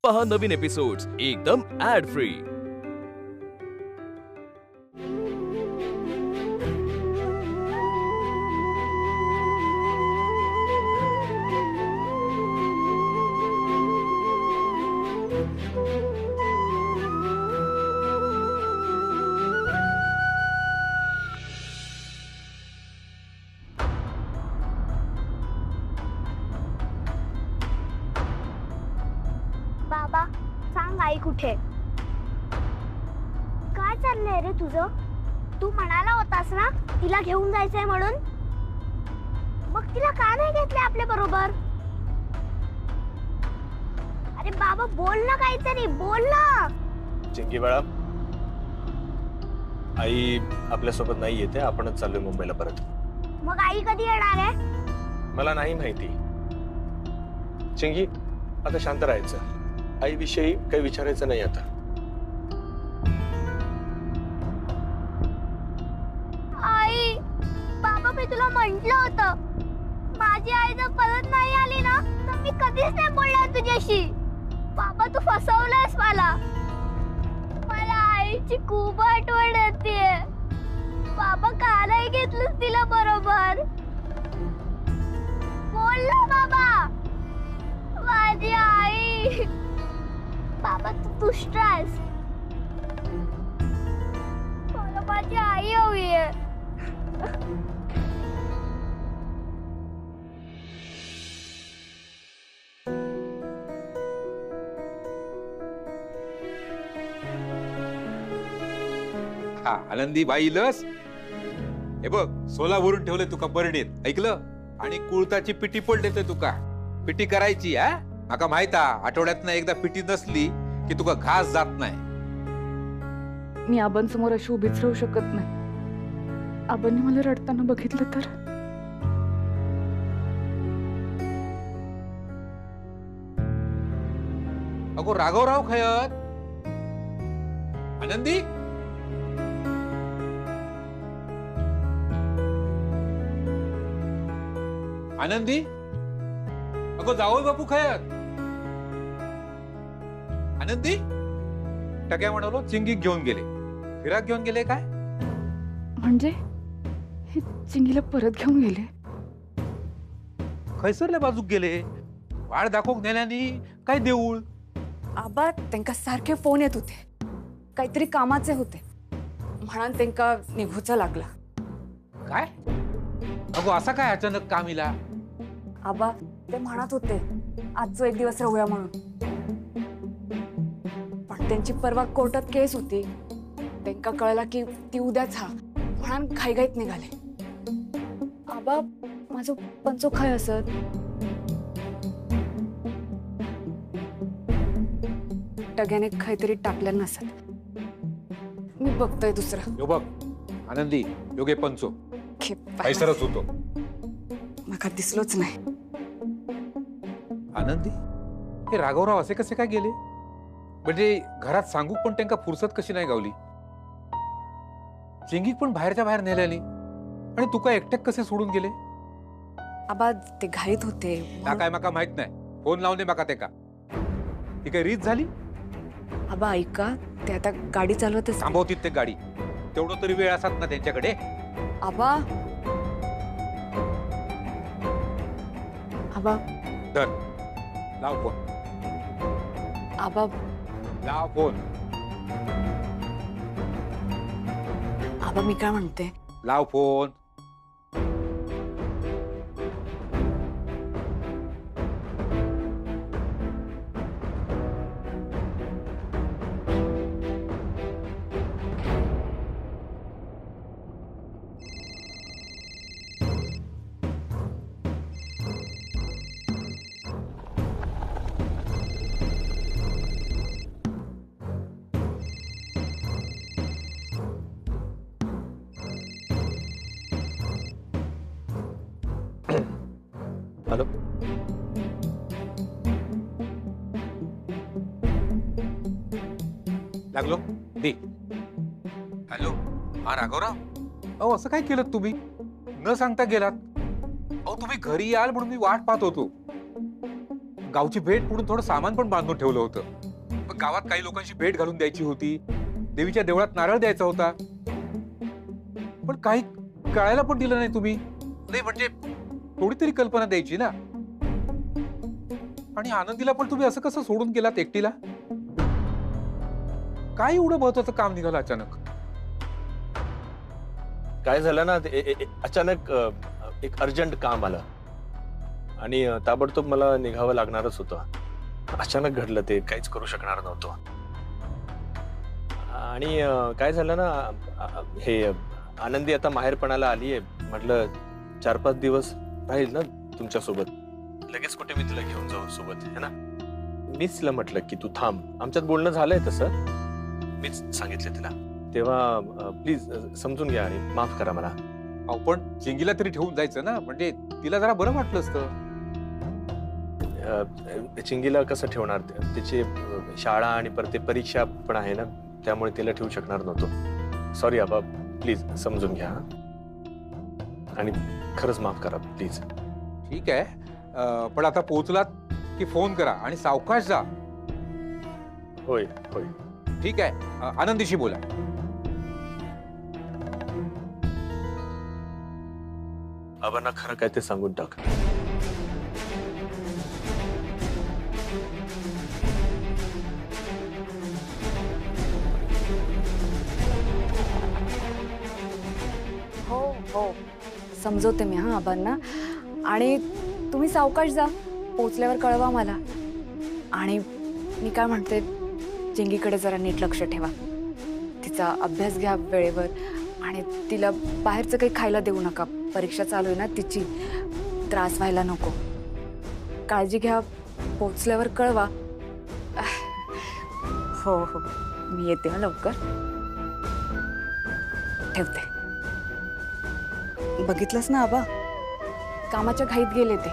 पहा नवीन एपिसोड्स एकदम add free. बाबा सांग आई कुठे? काय चाललंय रे तुझं? तू म्हणाला होतास ना तिला घेऊन जायचंय म्हणून, मग तिला का नाही घेतले आपल्या बरोबर? अरे बाबा बोल ना, काहीतरी बोल ना. चिंकी बाळा, आई आपल्यासोबत नाही येते, आपणच चाललोय मुंबईला परत. मग आई कधी येणार आहे? मला नाही माहिती. चिंकी आता शांत राहायचं. आई विषयी काही विचारायचं नाही आता. आई, बाबा मी तुला म्हंटल होतं, माझी आई जर परत नाही आली ना तर मी कधीच नाही बोलणार तुझ्याशी. बाबा तू फसवलंयस मला. मला आईची खूप आठवण येते. बाबा का नाही घेतलंस तिला बरोबर? बोल ना बाबा. माझी आई. बाबा तू दुष्ट आहेस. मला माझी आई हवी आहे. हा आनंदी बाई लस हे बघ, सोलावरून ठेवले तुका बरणीत, ऐकलं? आणि कुळताची पिटी पण देते तुका. पिटी करायची हा, माका माहित आठवड्यातनं एकदा पिटी नसली की तुका घास जात नाही. मी आबांसमोर अशी उभीच राहू शकत नाही. आबांनी मला रडताना बघितलं तर. अगो राघवराव खयत. आनंदी आनंदी, अगो जावई बापू खयत. आनंदी टक्या म्हणालो चिंगी घेऊन गेले, फिराक घेऊन गेले काय? म्हणजे हे चिंगीला परत घेऊन गेले? खैसरल्या बाजूक गेले, वाट दाखवूक नेल्यानी काय देऊळ. आबा त्यांका सारखे फोन येत होते, काहीतरी कामाचे होते म्हणून त्यांका निघूचा लागला. काय अगो असा काय अचानक काम इला? आबा ते म्हणत होते आजचो एक दिवस राहूया म्हणून, पण त्यांची परवा कोर्टात केस होती. त्यांका कळला की ती उद्याच हा म्हणून घाईघाईत निघाले. आबा माझं पंचो खाय असत. टग्याने काहीतरी टाकलं नसत. मी बघतोय दुसरं. यो बघ आनंदी, योगे पंचो खैसरच होतो. मला दिसलोच नाही. आनंदी, हे राघवराव असे कसे काय गेले? म्हणजे घरात सांगू पण त्यांना फुरसत कशी नाही गावली? चिंगीक पण बाहेरच्या बाहेर नेल्यानी, आणि तुका एकट्याक कसे सोडून गेले? आबा ते घाईत होते. ना काय माका माहित नाही, फोन लावून माका ते का ती काही रीत झाली? आबा ऐका, ते आता गाडी चालवत थांबवतीत ते गाडी, तेवढं तरी वेळ असतात ना त्यांच्याकडे. आबा आबा धर, लाव फोन. आबा लाव फोन. आबा मी काय म्हणते, लाव फोन. हॅलो, लागलो दे. हॅलो, हा राघवराव. अहो असं काय केलं तुम्ही? न सांगता गेलात. अहो तुम्ही घरी याल म्हणून मी वाट पाहत होतो. गावची भेट म्हणून थोडं सामान पण बांधून ठेवलं होतं. पण गावात काही लोकांची भेट घालून द्यायची होती, देवीच्या देवळात नारळ द्यायचा होता, पण काही कळायला पण दिलं नाही तुम्ही. नाही म्हणजे थोडी तरी कल्पना द्यायची ना. आणि आनंदीला पण तुम्ही असं कसं सोडून गेलात एकटीला? काय एवढं महत्वाचं काम निघालं अचानक? काय झालं ना, अचानक एक अर्जंट काम आलं आणि ताबडतोब मला निघावं लागणारच होतं. अचानक घडलं ते, काहीच करू शकणार नव्हतो. आणि काय झालं ना, हे आनंदी आता माहेरपणाला आलीये. म्हटलं 4-5 दिवस राहील ना तुमच्यासोबत, लगेच कुठे मी तिला घेऊन जाऊ सोबत, है ना. मीच तिला म्हटलं की तू थांब. आमच्यात बोलणं झालंय तसं, मीच सांगितलं तिला. तेव्हा प्लीज समजून घ्या आणि माफ करा मला. अहो पण चिंगीला तरी ठेवून जायचं ना, म्हणजे तिला जरा बरं वाटलं असतं. चिंगीला कसं ठेवणार, तिची शाळा आणि परत परीक्षा पण आहे ना, त्यामुळे तिला ठेवू शकणार नव्हतो. सॉरी आबा, प्लीज समजून घ्या आणि खरंच माफ करा प्लीज. ठीक आहे, पण आता पोहोचलात की फोन करा आणि सावकाश जा. होय होय. ठीक आहे, आनंदीशी बोला. आबांना खरं काय ते सांगून टाक. हो हो, समजवते मी हा आबांना. आणि तुम्ही सावकाश जा, पोचल्यावर कळवा मला. आणि मी काय म्हणते, चिंगीकडे जरा नीट लक्ष ठेवा. तिचा अभ्यास घ्या वेळेवर आणि तिला बाहेरचं काही खायला देऊ नका. परीक्षा चालू आहे ना तिची, त्रास व्हायला नको. काळजी घ्या, पोचल्यावर कळवा. हो हो, मी येते हा लवकर. ठेवते. बघितलंस ना आबा, कामाच्या घाईत गेले ते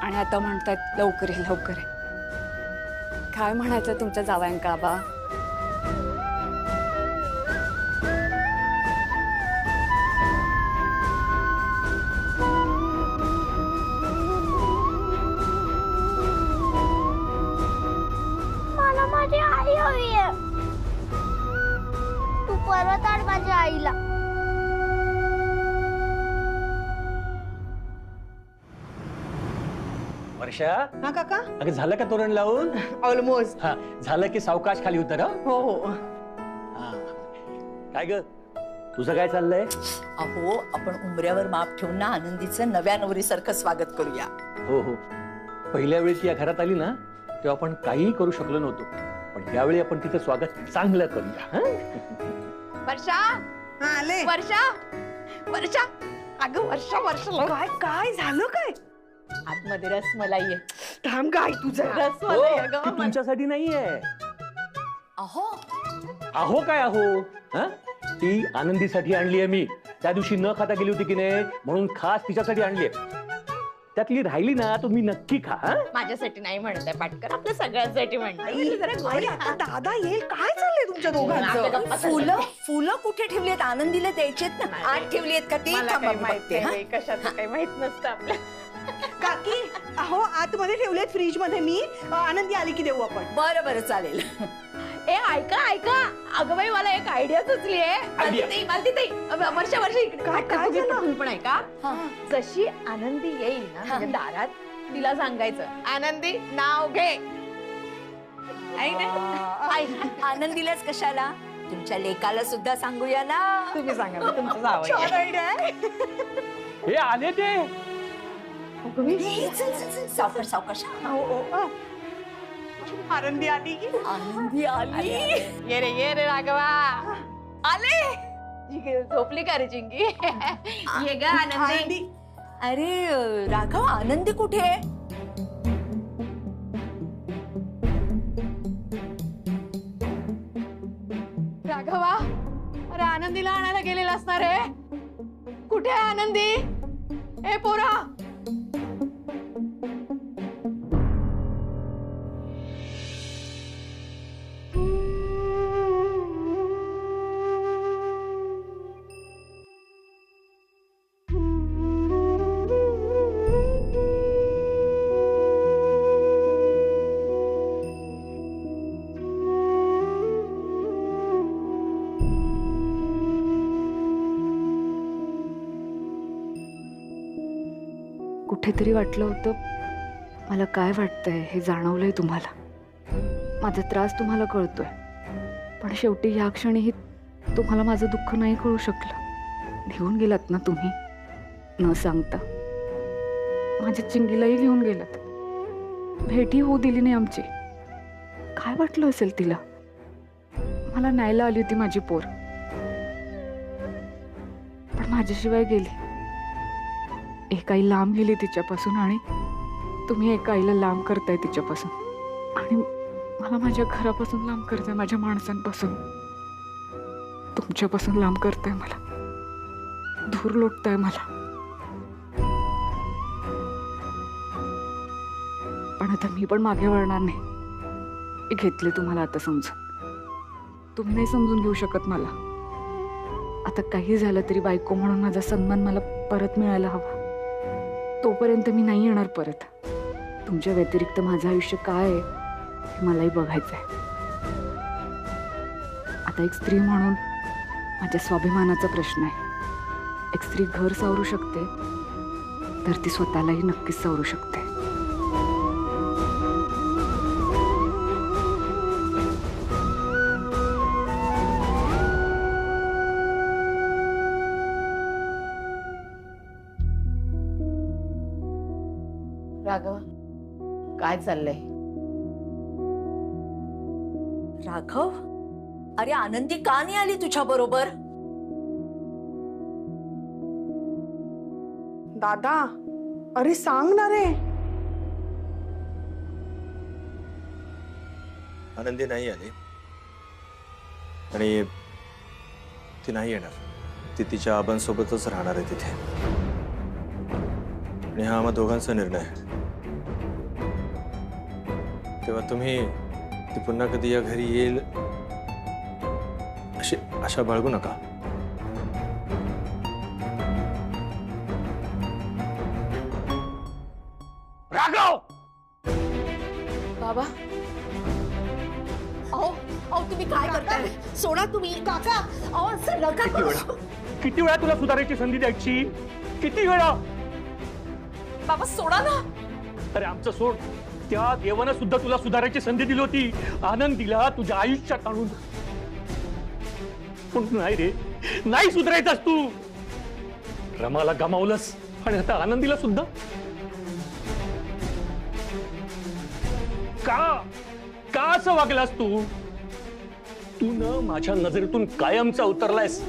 आणि आता म्हणतात लवकर ये लवकर ये. काय म्हणायचं तुमच्या जावयांका आबा? मला माझी आई हवीये. तू परत आण माझ्या आईला. वर्षा, हा काका, अगं झालं का तोरण लावून? ऑलमोस्ट. हा, झालं की सावकाश खाली उतर. हो हो. हा. काय ग, तुझं काय चाललंय? अहो, आपण उंबऱ्यावर माप ठेवून ना आनंदीचं नव्या नवरीसारखं स्वागत करूया. हो हो, पहिल्या वेळी ती या घरात आली ना, तेव्हा आपण काहीही करू शकलो नव्हतो, पण यावेळी आपण तिचं स्वागत चांगलं करूया. हं? वर्षा, आले. वर्षा, वर्षा, अगं वर्षा, वर्षा, काय काय झालं काय? आतमध्ये रसमलाई आहे. थांब काय तुझं हो, रसमलाई ती अगं. तुमच्यासाठी नाहीये. अहो, अहो काय अहो, हं? ती आनंदीसाठी आणलीये मी. त्या दिवशी न खाता गेली होती की नाही, म्हणून खास तिच्यासाठी आणलीये. त्यातली राहिली ना, तुम्ही नक्की खा. हं? माझ्यासाठी नाही म्हणताय पाटकर, आपल्या सगळ्यांसाठी म्हणताय. आई, आता दादा येईल. काय चाललंय तुमच्या दोघांचं? फुलं फुलं कुठे ठेवलीत? आनंदीला द्यायचेत ना. आत ठेवलीत का ती? थांबा, मी बघते, हा. कशाचं काही माहित नसतं आपल्या. काकी, अहो आतमध्ये ठेवलेत फ्रीज मध्ये मी. आनंदी आली की देऊ आपण. बरं बरं, चालेल. ए ऐका ऐका, अगं बाई मला एक आयडिया सुचली आहे. वर्षा वर्षा इकडे काय झालं? तुम्ही पण ऐका. हा. जशी आनंदी येईल ना म्हणजे दारात, तिला सांगायचं आनंदी नाव घे. आनंदीलाच कशाला, तुमच्या लेकाला सुद्धा सांगूया ना. तुम्ही सांगा, मी तुमचं जावं. छान idea आहे. हे आले ते. चल, चल, चल, सावकाश सावकाश. आनंदी आली की. आनंदी आली. ये रे राघवा. आले. झोपली का रे चिंगी? ये ग आनंदी. अरे राघव, आनंदी कुठे आहे? राघवा, अरे आनंदीला आणायला गेलेला असणार आहे. कुठे आहे आनंदी? ए पोरा. कुठेतरी वाटलं होतं मला काय वाटतंय हे जाणवलंय तुम्हाला. माझा त्रास तुम्हाला कळतोय, पण शेवटी ह्या क्षणीही तुम्हाला माझं दुःख नाही कळू शकलं. घेऊन गेलात ना तुम्ही न सांगता. माझ्या चिंगीलाही घेऊन गेलात. भेटी होऊ दिली नाही आमची. काय वाटलं असेल तिला? मला न्यायला आली होती माझी पोर, पण माझ्याशिवाय गेली. एक आई लांब गेली तिच्यापासून आणि तुम्ही एका आईला लांब करताय तिच्यापासून, आणि मला माझ्या घरापासून लांब करताय, माझ्या माणसांपासून. तुमच्यापासून लांब करताय मला, दूर लोटताय मला. पण आता मी पण मागे वळणार नाही. मी घेतले तुम्हाला आता समजून. तुम्ही नाही समजून घेऊ शकत मला. आता काही झालं तरी बायको म्हणून माझा सन्मान मला परत मिळायला हवा. तोपर्यंत मी नाही येणार परत. तुमच्या व्यतिरिक्त माझं आयुष्य काय आहे हे मलाही बघायचं आहे. आता एक स्त्री म्हणून माझ्या स्वाभिमानाचा प्रश्न आहे. एक स्त्री घर सावरू शकते तर ती स्वतःलाही नक्कीच सावरू शकते. राघव, काय चाललंय? राघव, अरे आनंदी का नाही आली तुझ्या बरोबर? दादा, अरे सांग ना रे. आनंदी नाही आली आणि ती नाही येणार. ती तिच्या आबांसोबतच राहणार आहे तिथे, आणि हा आम्हा दोघांचा निर्णय आहे. तेव्हा तुम्ही ती पुन्हा कधी या घरी येईल अशी आशा बाळगू नका. राघव, बाबा, अहो अहो तुम्ही काय करताय? सोडा तुम्ही. काका, अहो असं नका करू. किती वेळा तुला सुधारायची संधी द्यायची? किती वेळा? बाबा सोडा ना. अरे आमचं सोड. त्या देवानं सुद्धा तुला सुधारायची संधी दिली होती, आनंदीला तुझ्या आयुष्यात आणून. पण नाही रे, नाही सुधारायचास तू. रमाला गमावलंस आणि आता आनंदीला सुद्धा. का असं वागलास तू? तू न माझ्या नजरेतून कायमचा उतरलायस.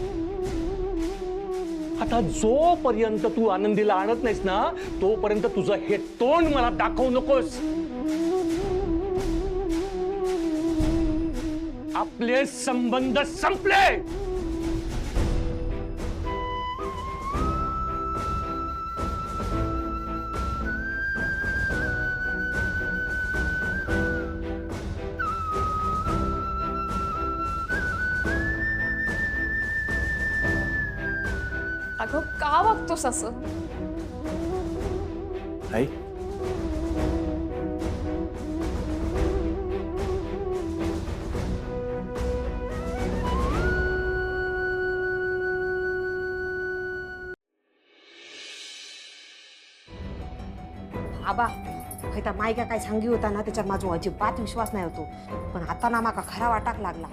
आता जोपर्यंत तू आनंदीला आणत नाहीस ना, तोपर्यंत तुझं हे तोंड मला दाखवू नकोस. आपले संबंध संपले. अगं का वागतोस असं? आई, आबा खैता मायका काय सांगी होता ना, त्याच्यात माझा अजिबात विश्वास नाही होतो. पण आता ना माका खरा वाटाक लागला.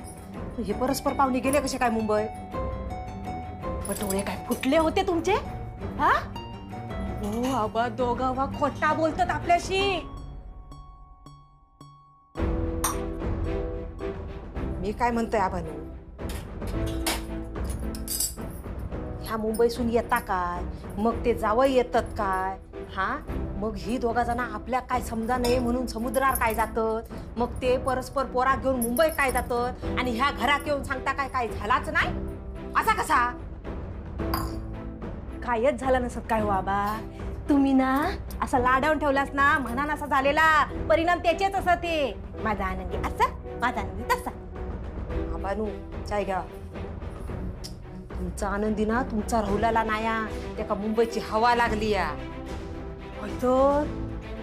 हे परस्पर पाहुणे गेले कसे काय मुंबई? पटोळे काय फुटले होते तुमचे? हा हो आबा, दोघं वा खोटा बोलतात आपल्याशी. मी काय म्हणतोय आबानू, ह्या मुंबईसून येता काय, मग ते जावं येतात काय? हा मग ही दोघा जण आपल्या काय समजा नाही म्हणून समुद्रावर काय जातात, मग ते परस्पर पोरा घेऊन मुंबई काय जातात, आणि ह्या घरात येऊन सांगता काय काय झालाच नाही असा कसा? कायच झालं नसत काय हो बाबा. तुम्ही ना असा लाडावून ठेवलास ना, म्हणा असा झालेला परिणाम त्याचेच असं. ते माझा आनंदी असा, माझा आनंदी तसा. बाबानू चाय घ्या. तुमचा आनंदी ना तुमचा राहुलाला नाया, त्या मुंबईची हवा लागली या. तर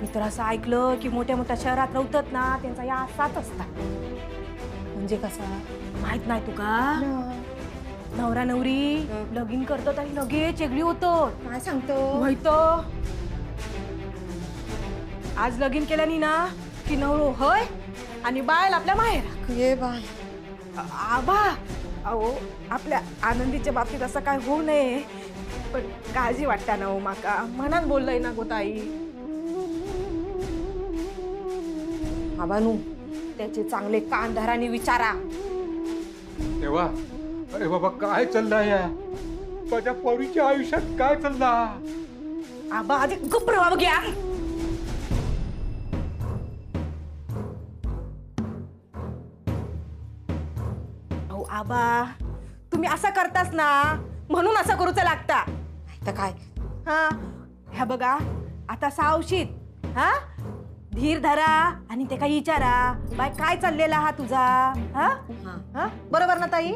मी तर असं ऐकलं की मोठ्या मोठ्या शहरात राहतात ना, त्यांचा या असाच असता. म्हणजे कसा माहित नाही तुका? नवरा नवरी लगीन करतात आणि लगेच वेगळी होतं. काय सांगतो? माहित आज लगीन केल्यानी ना की नवरो होय आणि बाळ आपल्या माहेर ये बाय. आबा अहो आपल्या आनंदीच्या बाबतीत असं काय होऊ नये पण काळजी वाटता ना हो माका मनात बोललंय ना गोताई. आबानू त्याचे चांगले कान धराने विचारा. तेव्हा अरे बाबा काय चाललंय या माझ्या पोरीच्या आयुष्यात काय चालला. आबा आधी गप्प राहा घ्या. अहो आबा तुम्ही असं करतास ना म्हणून असं करूच लागता तर काय हा. ह्या बघा आता सावशीत हा धीर धरा आणि ते काही विचारा बाय काय चाललेला हा तुझा हा हा बरोबर ना ताई.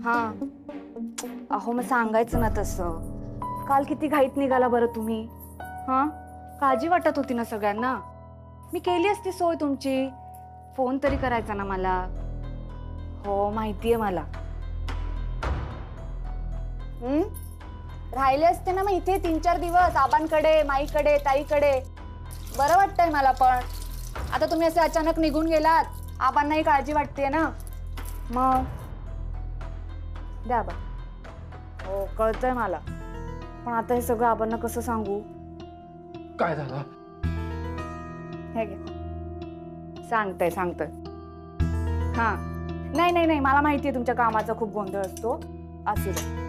हा अहो मग सांगायचं ना तसं. काल किती घाईत निघाला बरं तुम्ही. हा काळजी वाटत होती ना सगळ्यांना. मी केली असती सोय तुमची. फोन तरी करायचा ना मला. हो माहितीये मला. राहिले असते ना मग इथे 3-4 दिवस आबांकडे माईकडे ताईकडे. बरं वाटतंय मला पण. आता तुम्ही असे अचानक निघून गेलात. आबांनाही काळजी वाटतेय ना. मग द्या बा. हो कळतंय मला पण आता हे सगळं आबांना कसं सांगू. काय झालं. हे घे सांगतंय हा. नाही नाही नाही मला माहितीये तुमच्या कामाचा खूप गोंधळ असतो. असू दे.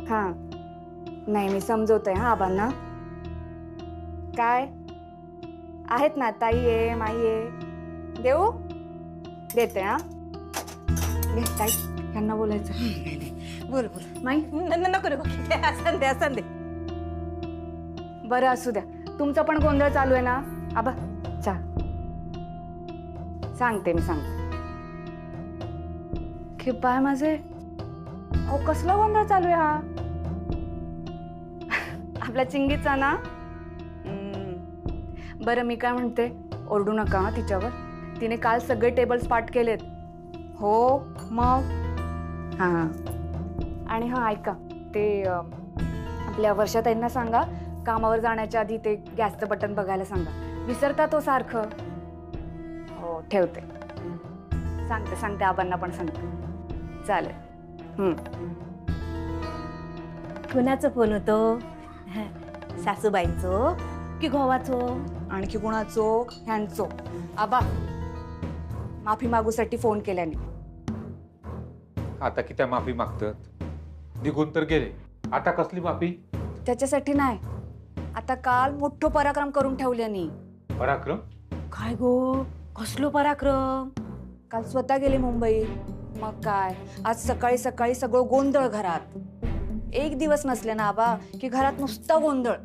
हा नाही मी समजवतोय हा आबांना. काय आहेत ना ताई आहे माई आहे. देऊ देते हा. घे ताई यांना बोलायचं. बोल बोल माई नको नको असं दे. बरं असू द्या. तुमचा पण गोंधळ चालू आहे ना आबा. चा सांगते मी सांगते. खेपाय माझे. अहो कसला गोंधळ चालू आहे हा. आपल्या चिंगीचा ना. बरं मी काय म्हणते ओरडू नका हा तिच्यावर. तिने काल सगळे टेबल्स पाठ केलेत. हो मग हा आणि हा ऐका ते आपल्या वर्षाताईंना सांगा कामावर जाण्याच्या आधी ते गॅसचं बटन बघायला सांगा. विसरता तो सारखं. हो ठेवते. सांगते आबांना पण सांगते. चालेल. कुणाचा फोन होतो. सासूबाईंचो की गोवाचो आणखी कुणाचो ह्यांचो. आबा माफी मागूसाठी फोन केल्याने. आता किती माफी मागतात. निघून तर गेले आता कसली माफी. त्याच्यासाठी नाही. आता काल मोठं पराक्रम करून ठेवल्यानी. पराक्रम. काय गो कसलो पराक्रम. काल स्वतः गेले मुंबई. मग काय आज सकाळी सकाळी सगळं गोंधळ घरात. एक दिवस नसले ना आबा की घरात नुसता गोंधळ.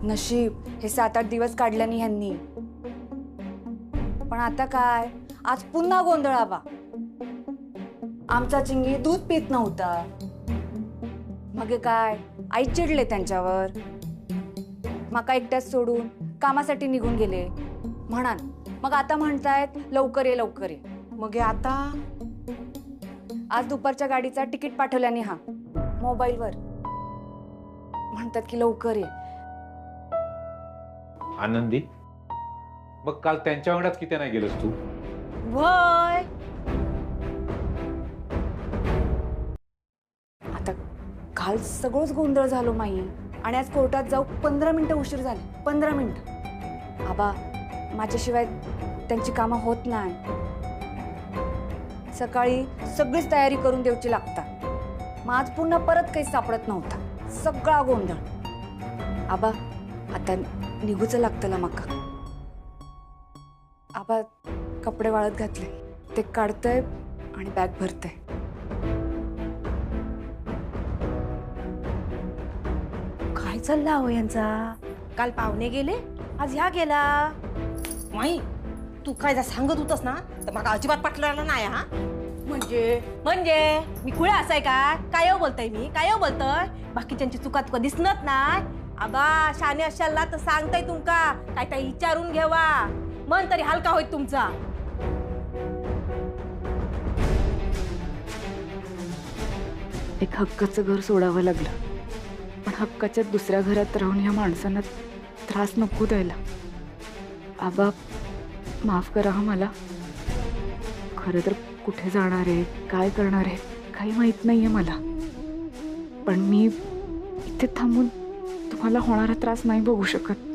नशीब हे 7-8 दिवस काढल्यानी ह्यांनी. पण आता काय आज पुन्हा गोंधळ आबा. आमचा चिंगी दूध पित नव्हता. मग काय आई चिडले त्यांच्यावर. मका एकट्याच सोडून कामासाठी निघून गेले म्हणान. मग आता म्हणतायत लवकर ये लवकर ये. मग आता आज दुपारच्या गाडीचा तिकीट पाठवल्याने हा मोबाईलवर. म्हणतात की लवकर ये. आनंदी मग काल त्यांच्या अंगणात किती नाही गेलस तू. वय आता काल सगळंच गोंधळ झालो माई. आणि आज कोर्टात जाऊ 15 मिनिटं उशीर झाली. 15 मिनिटं. आबा माझ्याशिवाय त्यांची कामं होत नाही. सकाळी सगळीच तयारी करून द्यायची लागतात. मग आज पुन्हा परत काही सापडत नव्हता. सगळा गोंधळ. आबा आता निघूच लागतं ना मका. आबा कपडे वाळत घातले ते काढतंय आणि बॅग भरतंय. काय चालला हो यांचा. काल पाहुणे गेले आज ह्या गेला. माई तू काय जा सांगत होतस ना तर मला अजिबात पटलेलं नाही हा. म्हणजे मी कुळा असाय काय बोलतोय मी काय बोलतोय बाकीच्यांची चुका तुका दिसत नाही. आबा शाने असाल ना तर सांगताय तुमका काय काय विचारून घेवा मन तरी हलका होईल तुमचा. एक हक्काचं घर सोडावं लागलं, पण हक्काच्या दुसऱ्या घरात राहून ह्या माणसांना त्रास नको द्यायला. आबा माफ करा हा मला. खरं तर कुठे जाणार आहे काय करणार आहे काही माहित नाहीये मला, पण मी इथे थांबून तुम्हाला होणारा त्रास नाही बघू शकत.